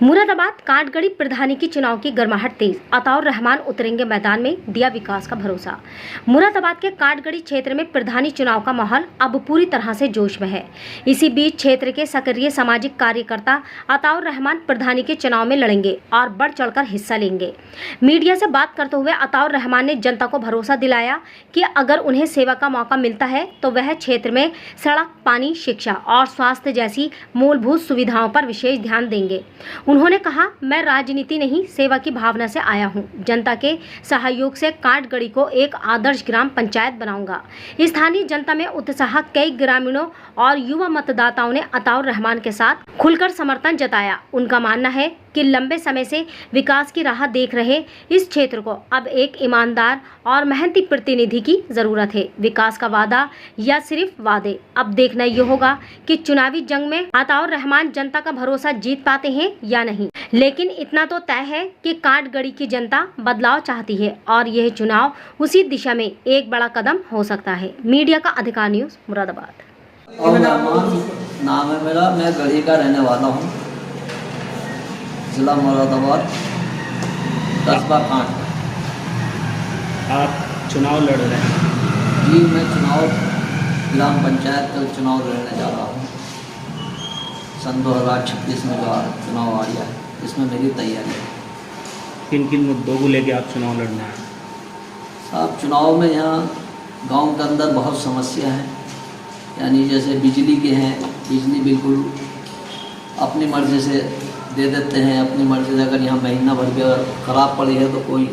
मुरादाबाद काटगड़ी प्रधानी की चुनाव की गर्माहट तेज, अताउर रहमान उतरेंगे मैदान में, दिया विकास का भरोसा। मुरादाबाद के काटगड़ी क्षेत्र में प्रधानी चुनाव का माहौल अब पूरी तरह से जोश में है। इसी बीच क्षेत्र के सक्रिय सामाजिक कार्यकर्ता अताउर रहमान प्रधानी के चुनाव में लड़ेंगे और बढ़ चढ़कर हिस्सा लेंगे। मीडिया से बात करते हुए अताउर रहमान ने जनता को भरोसा दिलाया कि अगर उन्हें सेवा का मौका मिलता है तो वह क्षेत्र में सड़क, पानी, शिक्षा और स्वास्थ्य जैसी मूलभूत सुविधाओं पर विशेष ध्यान देंगे। उन्होंने कहा, मैं राजनीति नहीं, सेवा की भावना से आया हूं। जनता के सहयोग से काटगड़ी को एक आदर्श ग्राम पंचायत बनाऊंगा। स्थानीय जनता में उत्साह, कई ग्रामीणों और युवा मतदाताओं ने अताउर रहमान के साथ खुलकर समर्थन जताया। उनका मानना है कि लंबे समय से विकास की राह देख रहे इस क्षेत्र को अब एक ईमानदार और मेहनती प्रतिनिधि की जरूरत है। विकास का वादा या सिर्फ वादे, अब देखना ये होगा कि चुनावी जंग में अताउर रहमान जनता का भरोसा जीत पाते हैं या नहीं। लेकिन इतना तो तय है कि काटगड़ी की जनता बदलाव चाहती है और यह चुनाव उसी दिशा में एक बड़ा कदम हो सकता है। मीडिया का अधिकार न्यूज़, मुरादाबाद। और नाम है मेरा, मैं गढ़ी का रहने वाला हूँ, जिला मुरादाबाद, कस्बा कांट। आप चुनाव लड़ रहे हैं? जी, मैं चुनाव ग्राम पंचायत का चुनाव लड़ने जा रहा हूँ। सन 2026 में जो चुनाव आ रहा है, इसमें मेरी तैयारी है। किन किन मुद्दों को लेके आप चुनाव लड़ना है? साहब, चुनाव में यहाँ गांव के अंदर बहुत समस्या है। यानी जैसे बिजली के हैं, बिजली बिल्कुल अपनी मर्ज़ी से दे देते हैं। अपनी मर्ज़ी से अगर यहाँ महीना भर के ख़राब पड़ी है तो कोई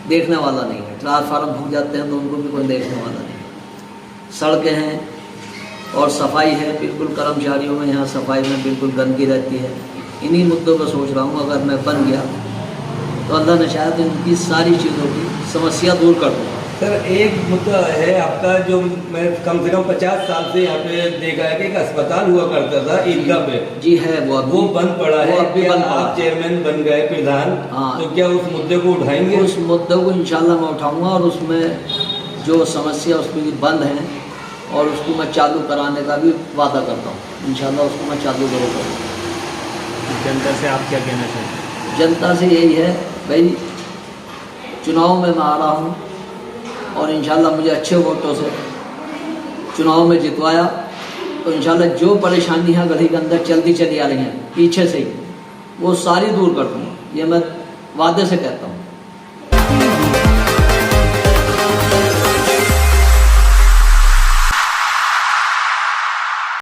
देखने वाला नहीं है। ट्रांसफार्मर भूग जाते हैं तो उनको भी कोई देखने वाला नहीं है। सड़कें हैं और सफाई है, बिल्कुल कर्मचारियों में यहाँ सफाई में बिल्कुल गंदगी रहती है। इन्हीं मुद्दों पर सोच रहा हूँ, अगर मैं बन गया तो अल्लाह ने शायद इनकी सारी चीज़ों की समस्या दूर कर दूँगा। सर, एक मुद्दा है आपका, जो मैं कम से कम 50 साल से यहाँ पे देखा है कि एक अस्पताल हुआ करता था ईदगाह पे। जी है, वो बंद पड़ा है। अभी बंद पड़ा। आप चेयरमैन बन गए, प्रधान, हाँ, तो क्या उस मुद्दे को उठाएंगे? उस मुद्दे को इंशाल्लाह मैं उठाऊंगा और उसमें जो समस्या उसकी बंद है और उसको मैं चालू कराने का भी वादा करता हूँ। इंशाल्लाह उसको मैं चालू करूँगा। जनता से आप क्या कहना चाहते हैं? जनता से यही है भाई, चुनाव में मैं आ रहा हूँ और इंशाल्लाह मुझे अच्छे वोटों से चुनाव में जितवाया तो इंशाल्लाह जो परेशानियाँ गढ़ी के अंदर चलती चली आ रही हैं पीछे से ही, वो सारी दूर कर दूँगा। ये मैं वादे से कहता हूँ।